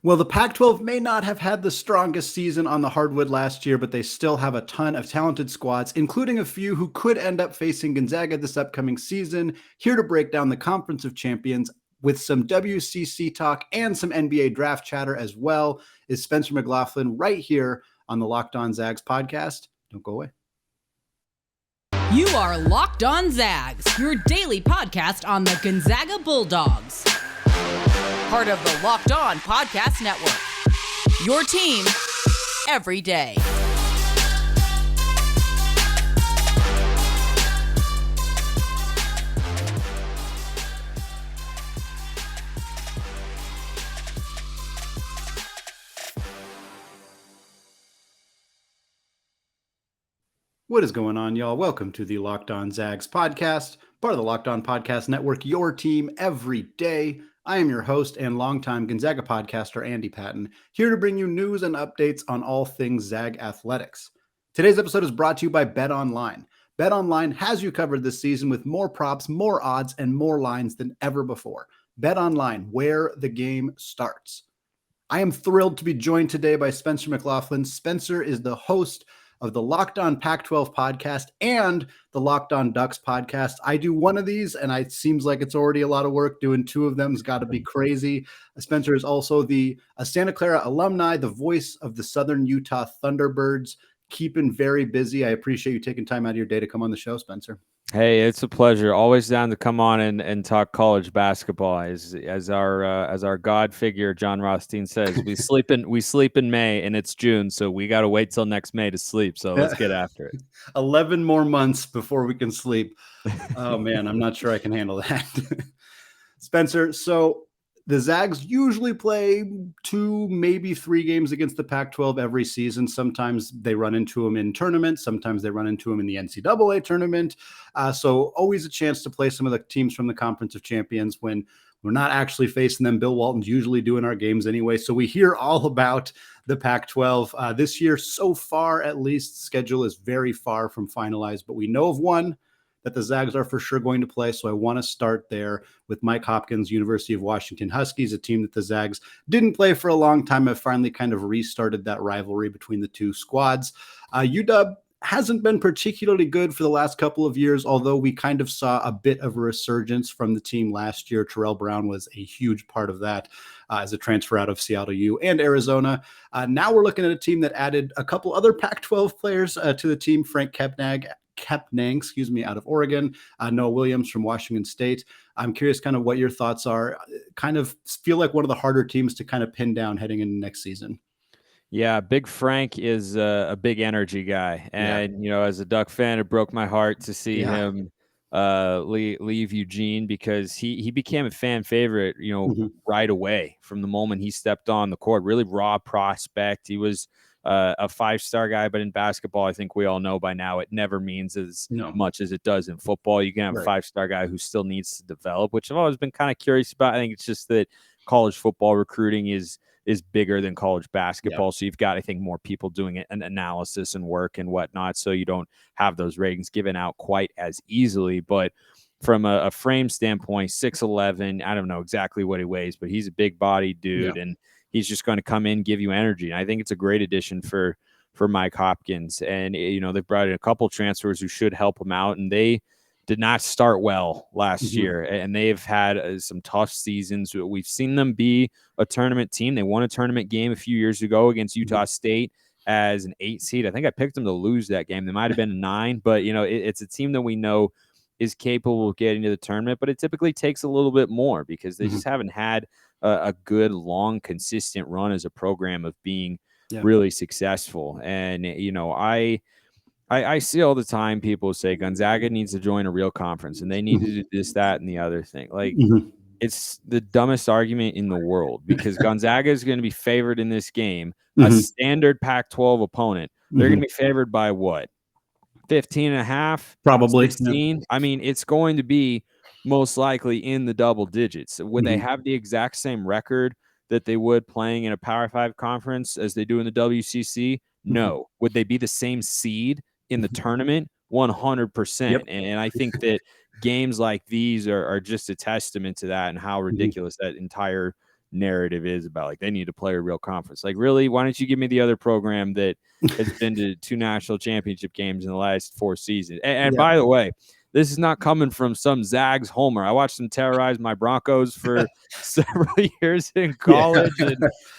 Well, the Pac-12 may not have had the strongest season on the hardwood last year, but they still have a ton of talented squads, including a few who could end up facing Gonzaga this upcoming season. Here to break down the Conference of Champions with some WCC talk and some NBA draft chatter as well is Spencer McLaughlin right here on the Locked On Zags podcast. Don't go away. You are Locked On Zags, your daily podcast on the Gonzaga Bulldogs. Part of the Locked On Podcast Network. Your team every day. What is going on, y'all? Welcome to the Locked On Zags podcast, part of the Locked On Podcast Network, your team every day. I am your host and longtime Gonzaga podcaster, Andy Patton, here to bring you news and updates on all things Zag athletics. Today's episode is brought to you by BetOnline. BetOnline has you covered this season with more props, more odds, and more lines than ever before. BetOnline, where the game starts. I am thrilled to be joined today by Spencer McLaughlin. Spencer is the host of the Locked On Pac-12 podcast and the Locked On Ducks podcast. I do one of these, and it seems like it's already a lot of work. Doing two of them has got to be crazy. Spencer is also the Santa Clara alumni, the voice of the Southern Utah Thunderbirds, keeping very busy. I appreciate you taking time out of your day to come on the show, Spencer. Hey, it's a pleasure. Always down to come on and talk college basketball. As our god figure John Rothstein says, we sleep in May and it's June, so we got to wait till next May to sleep. So let's get after it. 11 more months before we can sleep. Oh man, I'm not sure I can handle that. Spencer, so the Zags usually play 2, maybe 3 games against the Pac-12 every season. Sometimes they run into them in tournaments. Sometimes they run into them in the NCAA tournament. So always a chance to play some of the teams from the Conference of Champions when we're not actually facing them. Bill Walton's usually doing our games anyway. So we hear all about the Pac-12 this year. So far, at least, schedule is very far from finalized, but we know of one that the Zags are for sure going to play. So I want to start there with Mike Hopkins, University of Washington Huskies, a team that the Zags didn't play for a long time. Have finally kind of restarted that rivalry between the two squads. UW hasn't been particularly good for the last couple of years, although we kind of saw a bit of a resurgence from the team last year. Terrell Brown was a huge part of that as a transfer out of Seattle U and Arizona. Now we're looking at a team that added a couple other Pac-12 players to the team. Frank Kepnang, out of Oregon, Noah Williams from Washington State. I'm curious kind of what your thoughts are. Kind of feel like one of the harder teams to kind of pin down heading into next season. Yeah, Big Frank is a big energy guy. And, as a Duck fan, it broke my heart to see him leave Eugene because he became a fan favorite, right away from the moment he stepped on the court. Really raw prospect. He was a 5-star guy, but in basketball, I think we all know by now it never means as much as it does in football. You can have a 5-star guy who still needs to develop, which I've always been kind of curious about. I think it's just that college football recruiting is bigger than college basketball. So you've got, I think, more people doing an analysis and work and whatnot. So you don't have those ratings given out quite as easily. But from a frame standpoint, 6'11", I don't know exactly what he weighs, but he's a big body dude. And he's just going to come in, give you energy. And I think it's a great addition for Mike Hopkins. And, they've brought in a couple transfers who should help him out. And they did not start well last year. And they've had some tough seasons. We've seen them be a tournament team. They won a tournament game a few years ago against Utah State as an 8 seed. I think I picked them to lose that game. They might have been a 9, but, it's a team that we know is capable of getting to the tournament, but it typically takes a little bit more because they just haven't had a good, long, consistent run as a program of being really successful. And, I see all the time people say Gonzaga needs to join a real conference and they need to do this, that, and the other thing. Like, it's the dumbest argument in the world because Gonzaga is going to be favored in this game, a standard Pac-12 opponent. They're going to be favored by what? 15.5? Probably 16? I mean, it's going to be most likely in the double digits. Would they have the exact same record that they would playing in a Power 5 conference as they do in the WCC? No. Would they be the same seed in the tournament? 100%. And I think that games like these are just a testament to that and how ridiculous that entire narrative is about like they need to play a real conference. Like, really, why don't you give me the other program that has been to 2 national championship games in the last 4 seasons? And by the way, this is not coming from some Zags homer. I watched them terrorize my Broncos for several years in college, and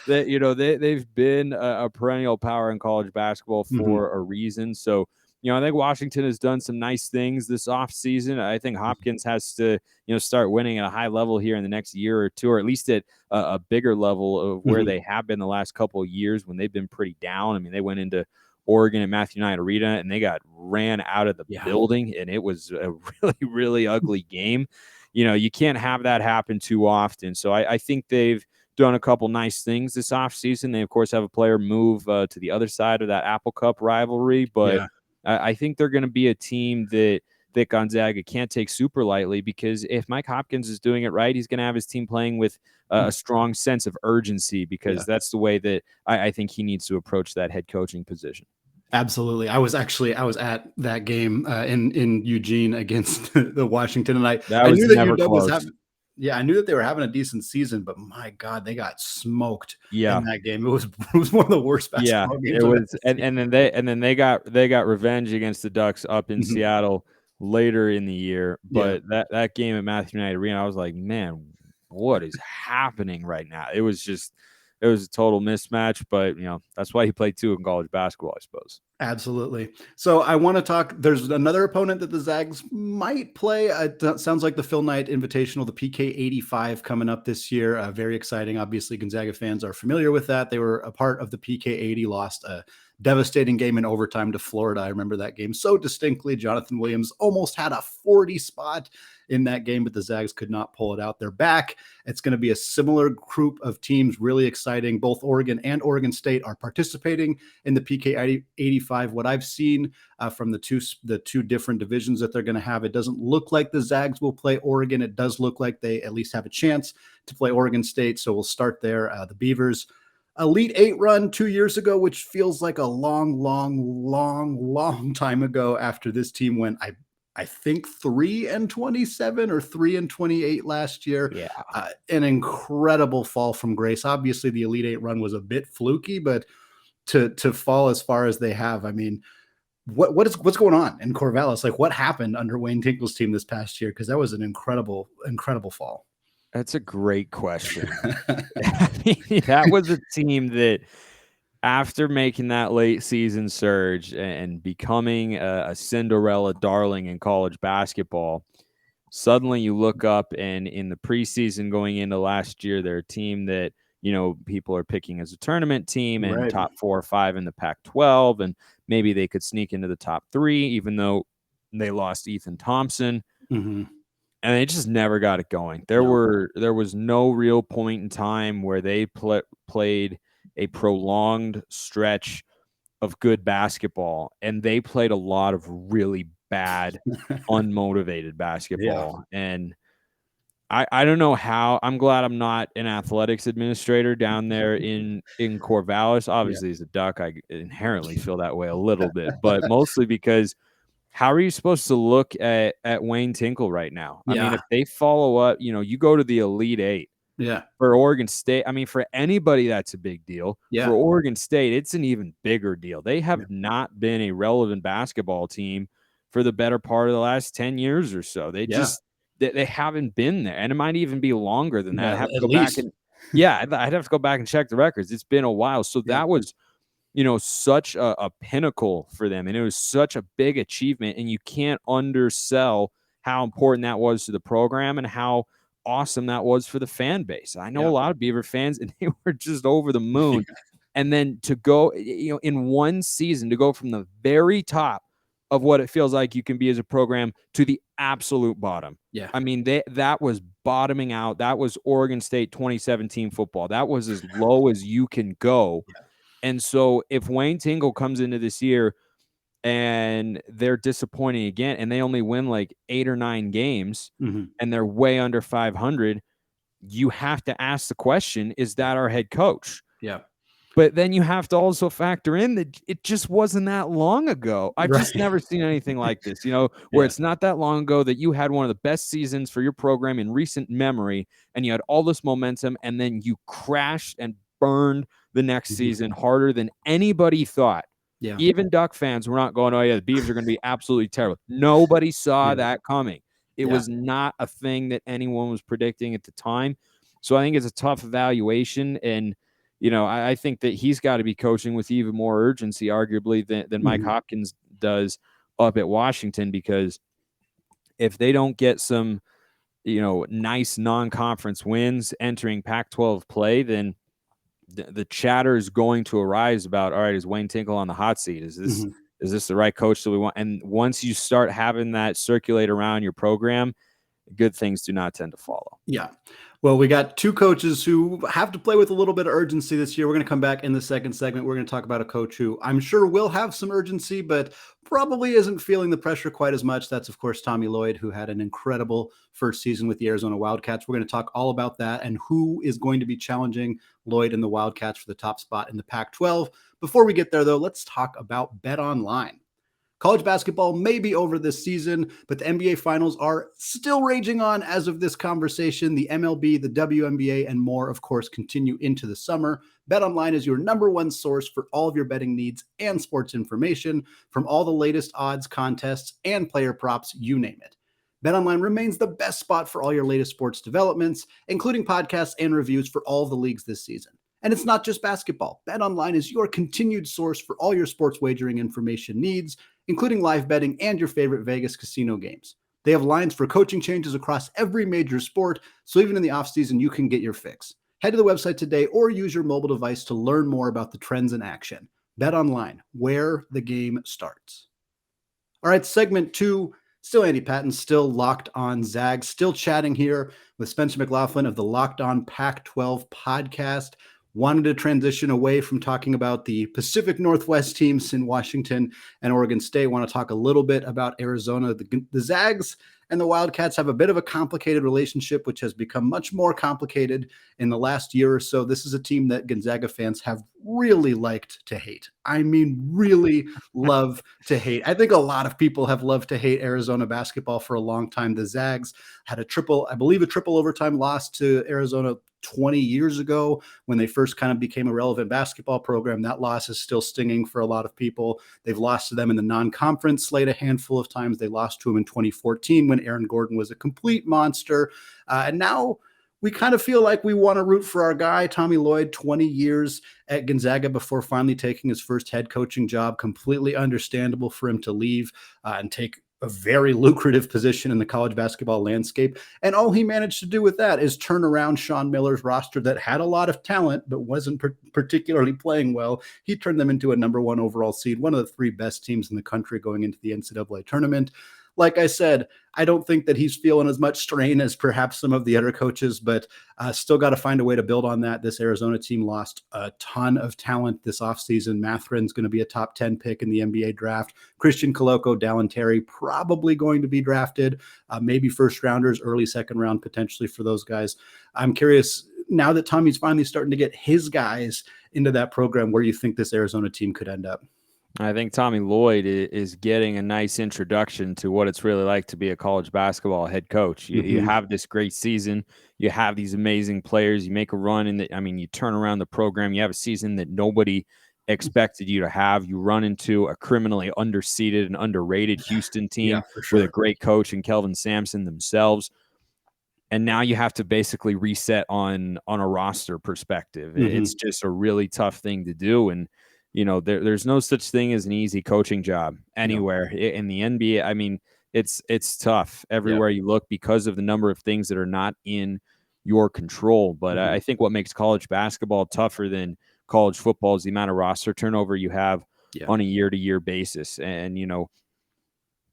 that they've been a perennial power in college basketball for a reason. So, I think Washington has done some nice things this offseason. I think Hopkins has to, start winning at a high level here in the next year or two, or at least at a bigger level of where they have been the last couple of years when they've been pretty down. I mean, they went into Oregon at Matthew Knight Arena and they got ran out of the building, and it was a really, really ugly game. You can't have that happen too often. So I think they've done a couple nice things this offseason. They, of course, have a player move to the other side of that Apple Cup rivalry, but I think they're going to be a team that Gonzaga can't take super lightly, because if Mike Hopkins is doing it right, he's going to have his team playing with a strong sense of urgency, because that's the way that I think he needs to approach that head coaching position. Absolutely. I was at that game in Eugene against the Washington, and I knew that UW was having. Yeah, I knew that they were having a decent season, but my God, they got smoked in that game. It was one of the worst basketball games. It was, and then they got revenge against the Ducks up in Seattle later in the year. But that game at Matthew Knight Arena, I was like, man, what is happening right now? It was a total mismatch, but that's why he played 2 in college basketball, I suppose. Absolutely. So I want to talk. There's another opponent that the Zags might play. It sounds like the Phil Knight Invitational, the PK 85, coming up this year. Very exciting. Obviously, Gonzaga fans are familiar with that. They were a part of the PK 80, lost a devastating game in overtime to Florida. I remember that game so distinctly. Jonathan Williams almost had a 40 spot in that game, but the Zags could not pull it out. They're back. It's going to be a similar group of teams, really exciting. Both Oregon and Oregon State are participating in the PK 85. What I've seen from the two different divisions that they're going to have, it doesn't look like the Zags will play Oregon. It does look like they at least have a chance to play Oregon State. So we'll start there. The Beavers Elite 8 run 2 years ago, which feels like a long time ago, after this team went, I think 3-27 or 3-28 last year. Yeah. An incredible fall from grace. Obviously the Elite 8 run was a bit fluky, but to fall as far as they have, I mean, what's going on in Corvallis? Like, what happened under Wayne Tinkle's team this past year? Because that was an incredible fall. That's a great question. I mean, that was a team that, after making that late season surge and becoming a Cinderella darling in college basketball, suddenly you look up and in the preseason going into last year, they're a team that, people are picking as a tournament team and top 4 or 5 in the Pac-12, and maybe they could sneak into the top 3, even though they lost Ethan Thompson. And they just never got it going. There was no real point in time where they played a prolonged stretch of good basketball, and they played a lot of really bad, unmotivated basketball. And I don't know how. I'm glad I'm not an athletics administrator down there in Corvallis. Obviously, as a Duck, I inherently feel that way a little bit, but mostly because how are you supposed to look at Wayne Tinkle right now? I mean, if they follow up, you go to the Elite 8. For Oregon State, I mean, for anybody, that's a big deal. For Oregon State, it's an even bigger deal. They have not been a relevant basketball team for the better part of the last 10 years or so. They haven't been there, and it might even be longer than that. I'd have to go back and I'd have to go back and check the records. It's been a while. So that was such a pinnacle for them. And it was such a big achievement. And you can't undersell how important that was to the program and how awesome that was for the fan base. I know a lot of Beaver fans, and they were just over the moon. And then to go, in one season, to go from the very top of what it feels like you can be as a program to the absolute bottom. I mean, that was bottoming out. That was Oregon State 2017 football. That was as low as you can go. And so if Wayne Tinkle comes into this year and they're disappointing again, and they only win like 8 or 9 games, and they're way under 500, you have to ask the question, is that our head coach? But then you have to also factor in that it just wasn't that long ago. I've just never seen anything like this, where it's not that long ago that you had one of the best seasons for your program in recent memory, and you had all this momentum, and then you crashed and burned the next season harder than anybody thought. Yeah. Even Duck fans were not going, oh, yeah, the Beavs are going to be absolutely terrible. Nobody saw that coming. It was not a thing that anyone was predicting at the time. So I think it's a tough evaluation, and I think that he's got to be coaching with even more urgency, arguably, than Mike Hopkins does up at Washington, because if they don't get some, nice non-conference wins entering Pac-12 play, then the chatter is going to arise about, all right, is Wayne Tinkle on the hot seat? Is this the right coach that we want? And once you start having that circulate around your program, good things do not tend to follow. Yeah. Well, we got two coaches who have to play with a little bit of urgency this year. We're going to come back in the second segment. We're going to talk about a coach who I'm sure will have some urgency, but probably isn't feeling the pressure quite as much. That's, of course, Tommy Lloyd, who had an incredible first season with the Arizona Wildcats. We're going to talk all about that and who is going to be challenging Lloyd and the Wildcats for the top spot in the Pac-12. Before we get there, though, let's talk about Bet Online. College basketball may be over this season, but the NBA finals are still raging on as of this conversation. The MLB, the WNBA, and more, of course, continue into the summer. BetOnline is your number one source for all of your betting needs and sports information, from all the latest odds, contests, and player props, you name it. BetOnline remains the best spot for all your latest sports developments, including podcasts and reviews for all of the leagues this season. And it's not just basketball. BetOnline is your continued source for all your sports wagering information needs, including live betting and your favorite Vegas casino games. They have lines for coaching changes across every major sport, so even in the offseason, you can get your fix. Head to the website today or use your mobile device to learn more about the trends in action. BetOnline, where the game starts. All right, segment 2, still Andy Patton, still Locked On Zags, still chatting here with Spencer McLaughlin of the Locked On Pac-12 podcast. Wanted to transition away from talking about the Pacific Northwest teams in Washington and Oregon State. Want to talk a little bit about Arizona. The Zags and the Wildcats have a bit of a complicated relationship, which has become much more complicated in the last year or so. This is a team that Gonzaga fans have really liked to hate. I mean, really love to hate. I think a lot of people have loved to hate Arizona basketball for a long time. The Zags had a triple overtime loss to Arizona 20 years ago when they first kind of became a relevant basketball program. That loss is still stinging for a lot of people. They've lost to them in the non-conference slate a handful of times. They lost to them in 2014 when Aaron Gordon was a complete monster. And now we kind of feel like we want to root for our guy, Tommy Lloyd, 20 years at Gonzaga before finally taking his first head coaching job. Completely understandable for him to leave and take a very lucrative position in the college basketball landscape. And all he managed to do with that is turn around Sean Miller's roster that had a lot of talent, but wasn't particularly playing well. He turned them into a number 1 overall seed, one of the 3 best teams in the country going into the NCAA tournament. Like I said, I don't think that he's feeling as much strain as perhaps some of the other coaches, but still got to find a way to build on that. This Arizona team lost a ton of talent this offseason. Mathurin's going to be a top 10 pick in the NBA draft. Christian Koloko, Dalen Terry, probably going to be drafted. Maybe first rounders, early second round, potentially for those guys. I'm curious, now that Tommy's finally starting to get his guys into that program, where you think this Arizona team could end up. I think Tommy Lloyd is getting a nice introduction to what it's really like to be a college basketball head coach. You have this great season. You have these amazing players. You make a run you turn around the program. You have a season that nobody expected you to have. You run into a criminally underseeded and underrated Houston team with a great coach in Kelvin Sampson themselves. And now you have to basically reset on a roster perspective. It's just a really tough thing to do. And there's no such thing as an easy coaching job anywhere in the NBA. I mean, it's tough everywhere you look because of the number of things that are not in your control. But I think what makes college basketball tougher than college football is the amount of roster turnover you have on a year-to-year basis. And,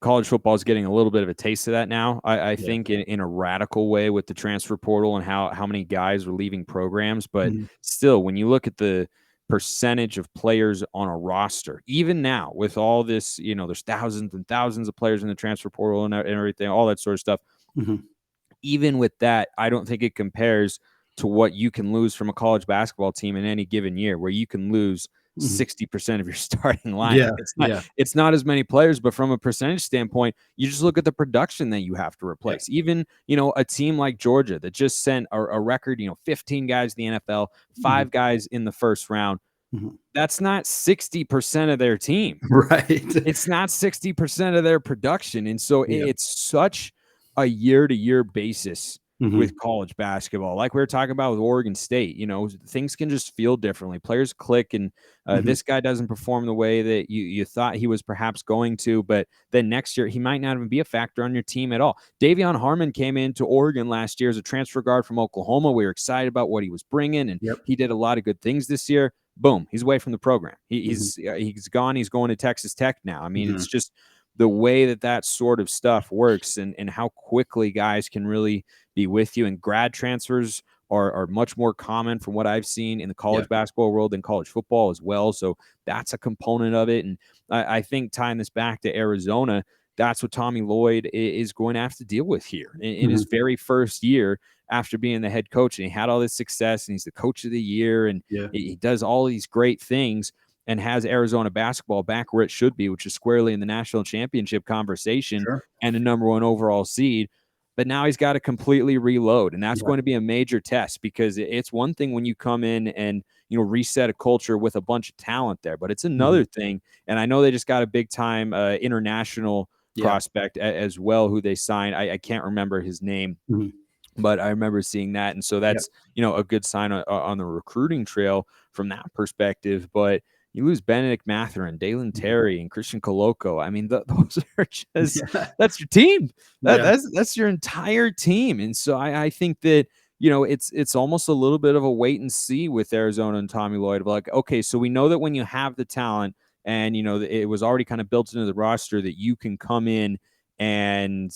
college football is getting a little bit of a taste of that now. I think in a radical way with the transfer portal and how many guys are leaving programs. But still, when you look at the percentage of players on a roster, even now with all this, there's thousands and thousands of players in the transfer portal and everything, all that sort of stuff. Even with that, I don't think it compares to what you can lose from a college basketball team in any given year, where you can lose 60% of your starting lineup. It's not as many players, but from a percentage standpoint, you just look at the production that you have to replace. Even, a team like Georgia that just sent a record, 15 guys to the NFL, 5 guys in the first round. That's not 60% of their team. Right. It's not 60% of their production. And so it's such a year-to-year basis with college basketball. Like we were talking about with Oregon State, things can just feel differently. Players click, and this guy doesn't perform the way that you thought he was perhaps going to, but then next year he might not even be a factor on your team at all. Davion Harmon came into Oregon last year as a transfer guard from Oklahoma. We were excited about what he was bringing, and he did a lot of good things this year. Boom, he's away from the program. He's gone. He's going to Texas Tech now. I mean, it's just the way that sort of stuff works, and how quickly guys can really be with you. And grad transfers are much more common from what I've seen in the college basketball world than college football as well. So that's a component of it. And I think tying this back to Arizona, that's what Tommy Lloyd is going to have to deal with here in his very first year after being the head coach. And he had all this success, and he's the coach of the year, and he does all these great things and has Arizona basketball back where it should be, which is squarely in the national championship conversation and the number 1 overall seed. But now he's got to completely reload, and that's going to be a major test, because it's one thing when you come in and reset a culture with a bunch of talent there, but it's another thing. And I know they just got a big time international prospect as well, who they signed. I can't remember his name, but I remember seeing that, and so that's a good sign on the recruiting trail from that perspective. But you lose Benn Mathurin, Dalen Terry, and Christian Koloko. I mean, those are just that's your team. That's your entire team. And so I think that it's almost a little bit of a wait and see with Arizona and Tommy Lloyd. Of like, okay, so we know that when you have the talent, and it was already kind of built into the roster, that you can come in and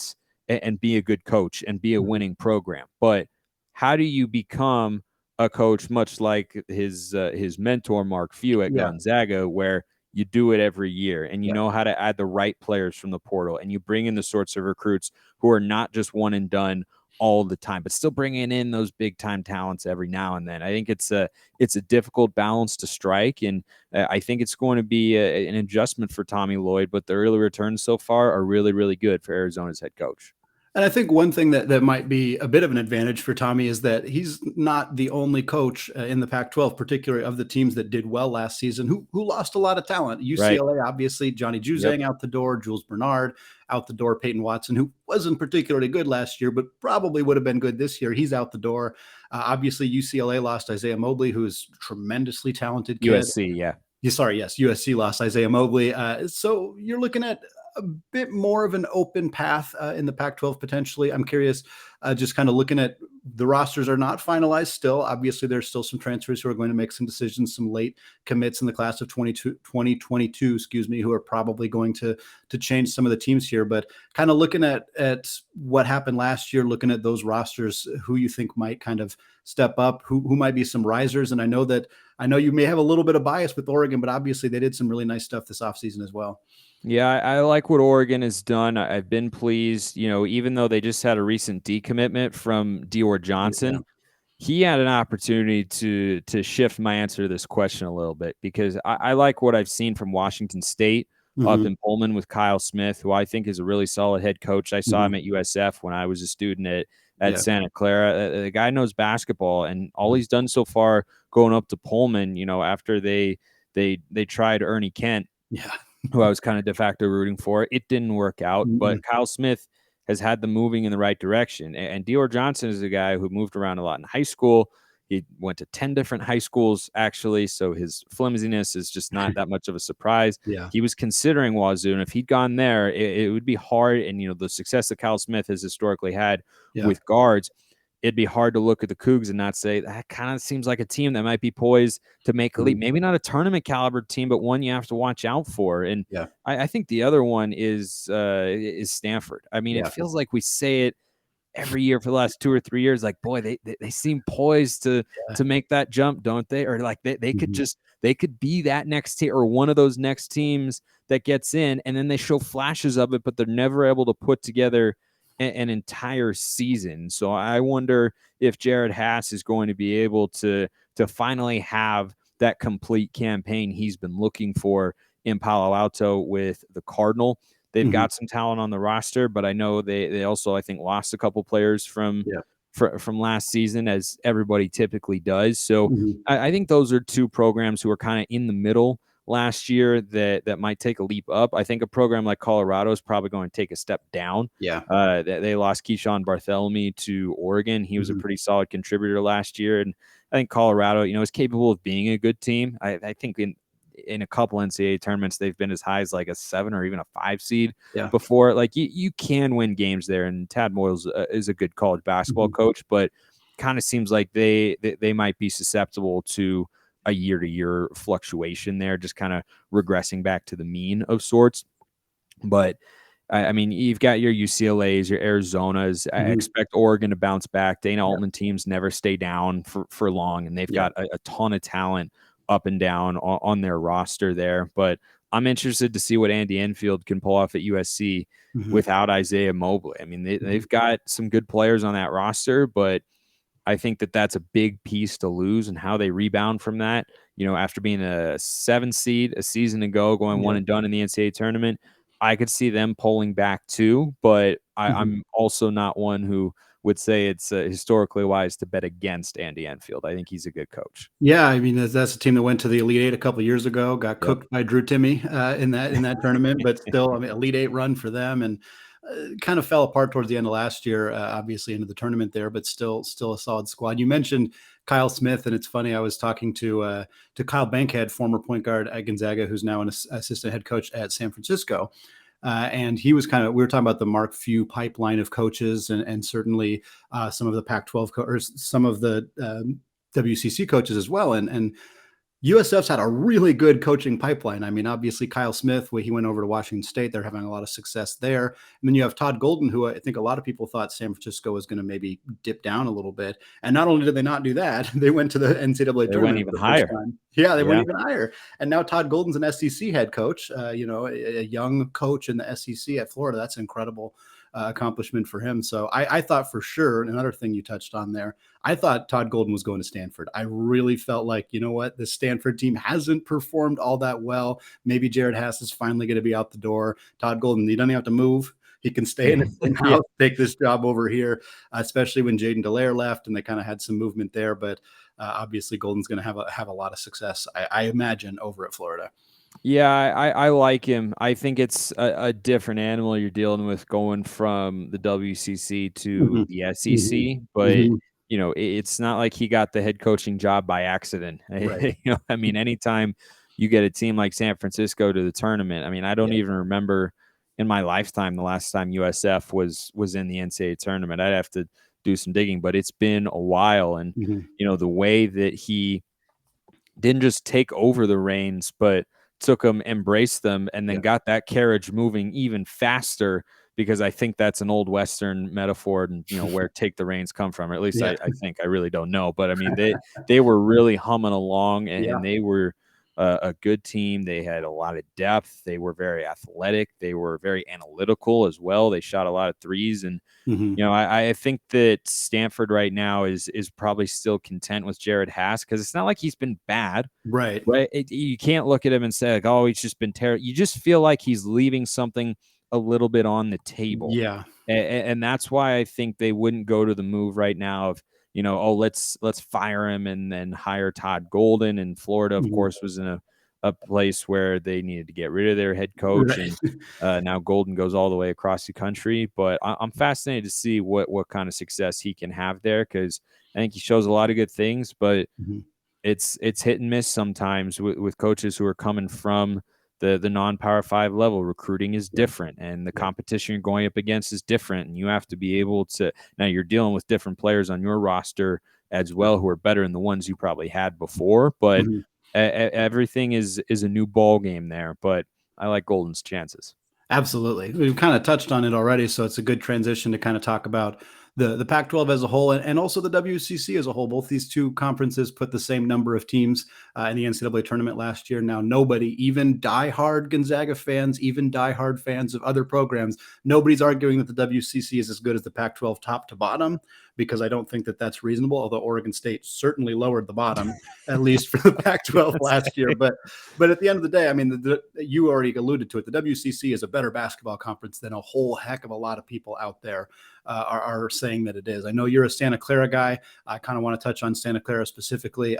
be a good coach and be a winning program. But how do you become a coach much like his mentor Mark Few at Gonzaga, where you do it every year, and you know how to add the right players from the portal, and you bring in the sorts of recruits who are not just one and done all the time, but still bringing in those big time talents every now and then. I think it's a difficult balance to strike, and I think it's going to be an adjustment for Tommy Lloyd, but the early returns so far are really, really good for Arizona's head coach. And I think one thing that might be a bit of an advantage for Tommy is that he's not the only coach in the Pac-12, particularly of the teams that did well last season, who lost a lot of talent. UCLA, obviously, Johnny Juzang out the door, Jules Bernard out the door, Peyton Watson, who wasn't particularly good last year, but probably would have been good this year. He's out the door. Obviously, UCLA lost Isaiah Mobley, who is a tremendously talented kid. USC lost Isaiah Mobley. So you're looking at a bit more of an open path in the Pac-12 potentially. I'm curious, just kind of looking at the rosters are not finalized still. Obviously, there's still some transfers who are going to make some decisions, some late commits in the class of 2022, who are probably going to change some of the teams here. But kind of looking at what happened last year, looking at those rosters, who you think might kind of step up, who might be some risers. And I know you may have a little bit of bias with Oregon, but obviously they did some really nice stuff this offseason as well. Yeah, I like what Oregon has done. I've been pleased, even though they just had a recent decommitment from Dior Johnson. He had an opportunity to shift my answer to this question a little bit, because I like what I've seen from Washington State up in Pullman with Kyle Smith, who I think is a really solid head coach. I saw him at USF when I was a student at Santa Clara. The guy knows basketball, and all he's done so far going up to Pullman, after they tried Ernie Kent, who I was kind of de facto rooting for. It didn't work out, but Kyle Smith has had them moving in the right direction. And Dior Johnson is a guy who moved around a lot in high school. He went to 10 different high schools, actually, so his flimsiness is just not that much of a surprise. He was considering Wazoo, and if he'd gone there, it would be hard. And, the success that Kyle Smith has historically had with guards, it'd be hard to look at the Cougs and not say that kind of seems like a team that might be poised to make a leap. Maybe not a tournament caliber team, but one you have to watch out for. And I think the other one is Stanford. I mean, it feels like we say it every year for the last 2 or 3 years. Like, boy, they seem poised to make that jump, don't they? Or like they could be that next team, or one of those next teams that gets in, and then they show flashes of it, but they're never able to put together an entire season. So I wonder if Jared Hass is going to be able to finally have that complete campaign he's been looking for in Palo Alto with the Cardinal. They've got some talent on the roster, but I know they also, I think, lost a couple players from last season, as everybody typically does. So I think those are two programs who are kind of in the middle last year that might take a leap up. I think a program like Colorado is probably going to take a step down. They lost Keyshawn Bartholomew to Oregon. He was a pretty solid contributor last year, and I think Colorado, is capable of being a good team. I think in a couple NCAA tournaments, they've been as high as like a 7 or even a 5 seed before. Like you can win games there, and Tad Moyles is a good college basketball coach, but kind of seems like they might be susceptible to a year-to-year fluctuation there, just kind of regressing back to the mean of sorts. But I mean, you've got your UCLAs, your Arizonas. I expect Oregon to bounce back. Dana Altman teams never stay down for long, and they've got a ton of talent up and down on their roster there. But I'm interested to see what Andy Enfield can pull off at USC without Isaiah Mobley. I mean, they've got some good players on that roster, but I think that's a big piece to lose, and how they rebound from that. After being a 7 seed a season ago, going one and done in the NCAA tournament, I could see them pulling back too. But I'm also not one who would say it's historically wise to bet against Andy Enfield. I think he's a good coach. Yeah, I mean that's a team that went to the Elite Eight a couple of years ago, got cooked by Drew Timme in that tournament, but still, I mean, Elite Eight run for them, and kind of fell apart towards the end of last year, obviously into the tournament there, but still a solid squad. You mentioned Kyle Smith, and it's funny, I was talking to Kyle Bankhead, former point guard at Gonzaga, who's now an assistant head coach at San Francisco. And he was we were talking about the Mark Few pipeline of coaches, and certainly some of the Pac-12 or some of the WCC coaches as well. And USF's had a really good coaching pipeline. I mean, obviously Kyle Smith, he went over to Washington State. They're having a lot of success there. And then you have Todd Golden, who I think a lot of people thought San Francisco was going to maybe dip down a little bit. And not only did they not do that, they went to the NCAA tournament. They went even higher. Yeah, they went even higher. And now Todd Golden's an SEC head coach, a young coach in the SEC at Florida. That's incredible accomplishment for him. So I thought for sure, and another thing you touched on there, I thought Todd Golden was going to Stanford. I really felt like, the Stanford team hasn't performed all that well. Maybe Jared Hass is finally going to be out the door. Todd Golden, he doesn't have to move. He can stay in his house, take this job over here, especially when Jaden Dallaire left and they kind of had some movement there. But obviously Golden's going to have a lot of success, I imagine, over at Florida. Yeah, I like him. I think it's a different animal you're dealing with going from the WCC to the SEC, but it's not like he got the head coaching job by accident. Right. I mean, anytime you get a team like San Francisco to the tournament, I mean, I don't even remember in my lifetime the last time USF was in the NCAA tournament. I'd have to do some digging, but it's been a while. And the way that he didn't just take over the reins, but took them, embraced them, and then got that carriage moving even faster, because I think that's an old Western metaphor, and where take the reins come from, or at least I think. I really don't know, but I mean, they were really humming along, and they were a good team. They had a lot of depth. They were very athletic. They were very analytical as well. They shot a lot of threes, and I think that Stanford right now is probably still content with Jared Hass, because it's not like he's been bad. Right. You can't look at him and say like, oh, he's just been terrible. You just feel like he's leaving something a little bit on the table. Yeah. And that's why I think they wouldn't go to the move right now of, let's fire him and then hire Todd Golden. And Florida, of course, was in a place where they needed to get rid of their head coach. Right. And now Golden goes all the way across the country. But I'm fascinated to see what kind of success he can have there, because I think he shows a lot of good things, but it's hit and miss sometimes with coaches who are coming from the non-Power 5 level. Recruiting is different, and the competition you're going up against is different, and you have to be able to. Now you're dealing with different players on your roster as well who are better than the ones you probably had before, but everything is a new ball game there. But I like Golden's chances. Absolutely. We've kind of touched on it already, so it's a good transition to kind of talk about the Pac-12 as a whole and also the WCC as a whole. Both these two conferences put the same number of teams in the NCAA tournament last year. Now, nobody, even diehard Gonzaga fans, even diehard fans of other programs, nobody's arguing that the WCC is as good as the Pac-12 top to bottom, because I don't think that that's reasonable, although Oregon State certainly lowered the bottom, at least for the Pac-12 last year. But at the end of the day, I mean, you already alluded to it. The WCC is a better basketball conference than a whole heck of a lot of people out there are saying that it is. I know you're a Santa Clara guy. I kind of want to touch on Santa Clara specifically.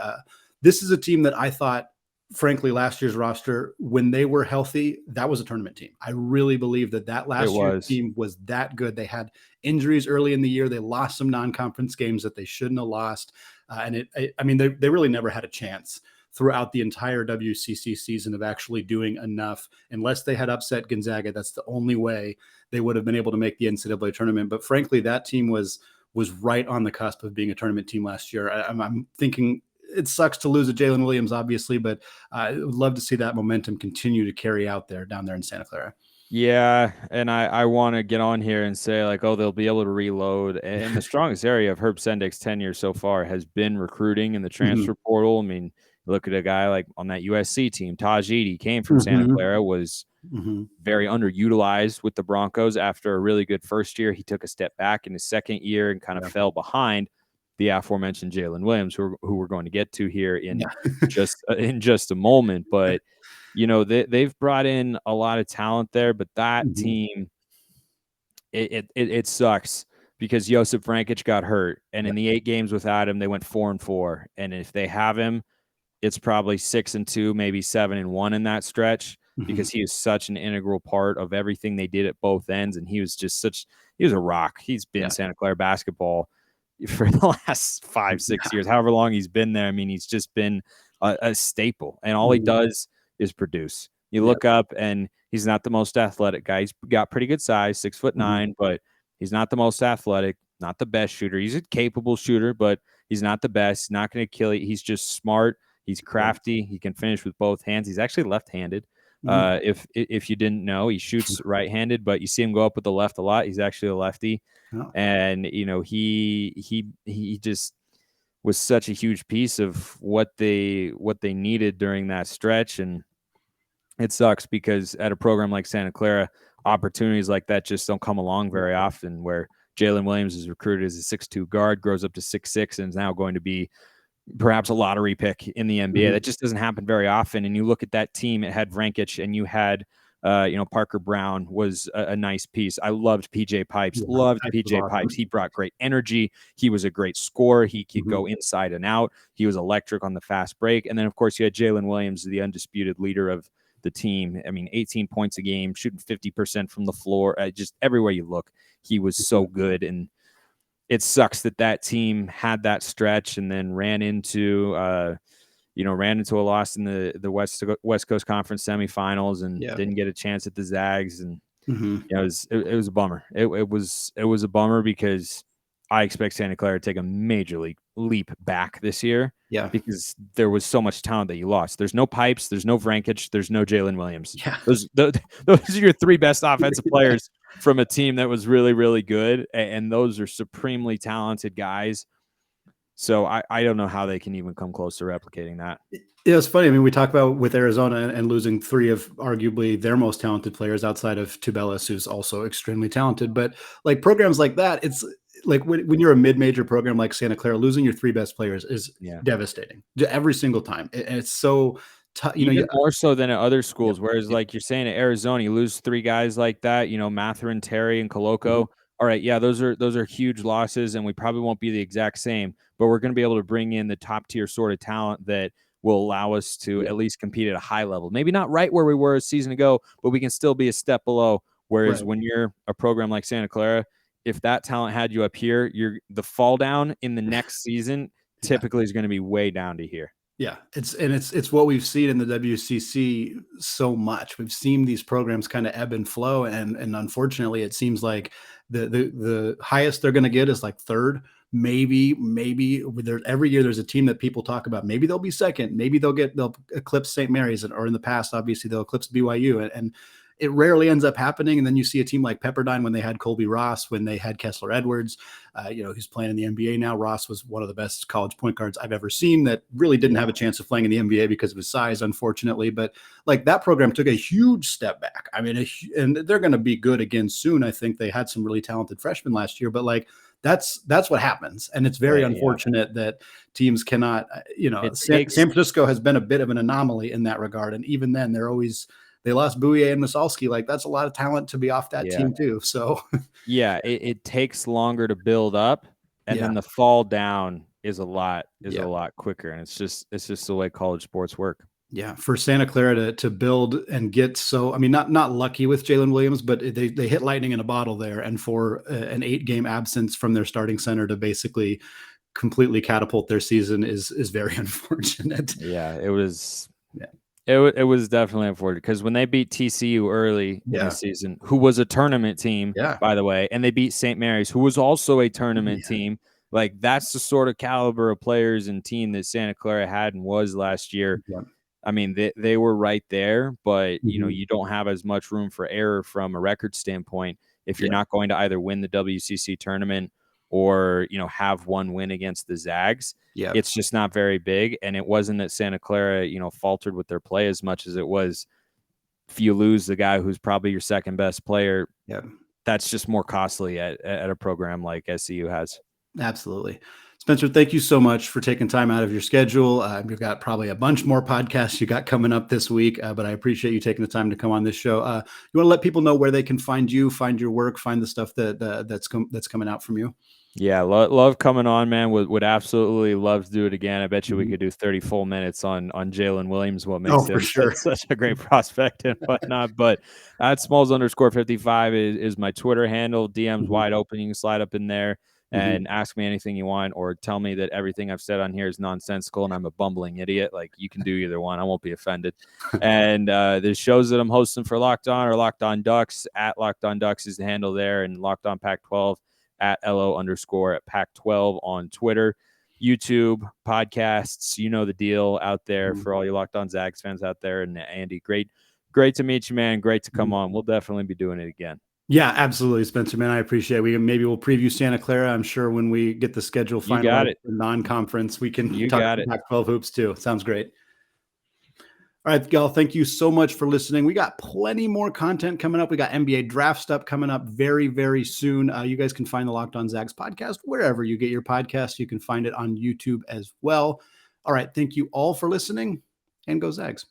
This is a team that I thought, frankly, last year's roster, when they were healthy, that was a tournament team. I really believe that last year's team was that good. They had injuries early in the year. They lost some non-conference games that they shouldn't have lost. I mean, they really never had a chance throughout the entire WCC season of actually doing enough. Unless they had upset Gonzaga, that's the only way they would have been able to make the NCAA tournament. But frankly, that team was right on the cusp of being a tournament team last year. I'm thinking it sucks to lose a Jalen Williams, obviously, but I would love to see that momentum continue to carry out down there in Santa Clara. Yeah, and I want to get on here and say, like, they'll be able to reload. And the strongest area of Herb Sendek's tenure so far has been recruiting in the transfer portal. I mean, look at a guy like on that USC team, Taj Eady, came from Santa Clara, was very underutilized with the Broncos. After a really good first year, he took a step back in his second year and kind of fell behind the aforementioned Jalen Williams, who we're going to get to here in just a moment. But you know, they've brought in a lot of talent there, but that team, it sucks because Josip Vrankic got hurt, and in the 8 games without him, they went 4-4. And if they have him, it's probably 6-2, maybe 7-1 in that stretch, because he is such an integral part of everything they did at both ends. And he was a rock. He's been Santa Clara basketball for the last 5-6 years, however long he's been there. I mean, he's just been a staple, and all he does is produce. You look up, and he's not the most athletic guy. He's got pretty good size, 6'9", but he's not the most athletic, not the best shooter. He's a capable shooter, but he's not the best. He's not going to kill you. He's just smart. He's crafty. He can finish with both hands. He's actually left-handed. If you didn't know, he shoots right-handed, but you see him go up with the left a lot. He's actually a lefty. And you know, he just was such a huge piece of what they needed during that stretch. And it sucks because at a program like Santa Clara, opportunities like that just don't come along very often, where Jalen Williams is recruited as a 6'2" guard, grows up to 6'6", and is now going to be perhaps a lottery pick in the NBA. That just doesn't happen very often. And you look at that team, it had Vrankic, and you had Parker Brown was a nice piece. I loved PJ Pipes. Pipes. He brought great energy. He was a great scorer. He could go inside and out. He was electric on the fast break. And then, of course, you had Jalen Williams, the undisputed leader of the team. I mean, 18 points a game, shooting 50% from the floor. Just everywhere you look, he was so good. And it sucks that team had that stretch and then ran into a loss in the West Coast Conference semifinals and didn't get a chance at the Zags. And it was a bummer. It was a bummer because I expect Santa Clara to take a major leap back this year. Yeah, because there was so much talent that you lost. There's no Pipes, there's no Vrankic, there's no Jalen Williams. Yeah. Those are your 3 best offensive players from a team that was really, really good. And those are supremely talented guys. So I don't know how they can even come close to replicating that. Yeah, it's funny. I mean, we talk about with Arizona and losing 3 of arguably their most talented players outside of Tubelis, who's also extremely talented. But like programs like that, it's like when you're a mid-major program like Santa Clara, losing your 3 best players is devastating every single time. It's so tough, more so than at other schools. Whereas, like you're saying, at Arizona, you lose 3 guys like that. Mathurin, Terry, and Koloko. All right, yeah, those are huge losses, and we probably won't be the exact same, but we're going to be able to bring in the top tier sort of talent that will allow us to at least compete at a high level. Maybe not right where we were a season ago, but we can still be a step below. Whereas when you're a program like Santa Clara, if that talent had you up here, the fall down in the next season typically is going to be way down to here. Yeah, it's what we've seen in the WCC so much. We've seen these programs kind of ebb and flow, and unfortunately, it seems like the highest they're going to get is like 3rd. Maybe every year there's a team that people talk about. Maybe they'll be 2nd. Maybe they'll eclipse St. Mary's, or in the past, obviously they'll eclipse BYU. And it rarely ends up happening. And then you see a team like Pepperdine when they had Colby Ross, when they had Kessler Edwards, who's playing in the NBA now. Ross was one of the best college point guards I've ever seen that really didn't have a chance of playing in the NBA because of his size, unfortunately. But like that program took a huge step back. I mean, and they're going to be good again soon. I think they had some really talented freshmen last year, but like that's what happens. And it's very unfortunate that teams cannot, San Francisco has been a bit of an anomaly in that regard. And even then they lost Bouye and Masalski. Like that's a lot of talent to be off that team too. So it takes longer to build up, and then the fall down is a lot quicker. And it's just the way college sports work. Yeah, for Santa Clara to build and get not lucky with Jalen Williams, but they hit lightning in a bottle there. And for an 8-game absence from their starting center to basically completely catapult their season is very unfortunate. Yeah, it was. Yeah. It was definitely unfortunate because when they beat TCU early in the season, who was a tournament team, by the way, and they beat St. Mary's, who was also a tournament team, like that's the sort of caliber of players and team that Santa Clara had and was last year. Yeah. I mean, they were right there, but you don't have as much room for error from a record standpoint if you're not going to either win the WCC tournament or have one win against the Zags. Yeah, it's just not very big. And it wasn't that Santa Clara faltered with their play as much as it was if you lose the guy who's probably your second best player. Yeah, that's just more costly at a program like SCU has. Absolutely. Spencer, thank you so much for taking time out of your schedule. You've got probably a bunch more podcasts you got coming up this week, but I appreciate you taking the time to come on this show. You want to let people know where they can find you, find your work, find the stuff that's coming out from you? Yeah, love coming on, man. Would absolutely love to do it again. I bet you we could do 30 full minutes on Jalen Williams, what makes him such a great prospect and whatnot. But at Smalls_55 is my Twitter handle. DM's wide open. You can slide up in there and ask me anything you want, or tell me that everything I've said on here is nonsensical and I'm a bumbling idiot. Like, you can do either one. I won't be offended. And the shows that I'm hosting for Locked On are Locked On Ducks. At Locked On Ducks is the handle there, and Locked On Pac-12 at LO_ at Pac-12 on Twitter. YouTube, podcasts, you know the deal out there for all you Locked On Zags fans out there. And Andy, great to meet you, man. Great to come on. We'll definitely be doing it again. Yeah, absolutely, Spencer, man. I appreciate it. Maybe we'll preview Santa Clara. I'm sure when we get the schedule finalized for non-conference, we can talk about Pac-12 hoops too. Sounds great. All right, y'all, thank you so much for listening. We got plenty more content coming up. We got NBA draft stuff coming up very, very soon. You guys can find the Locked On Zags podcast wherever you get your podcasts. You can find it on YouTube as well. All right, thank you all for listening, and go Zags.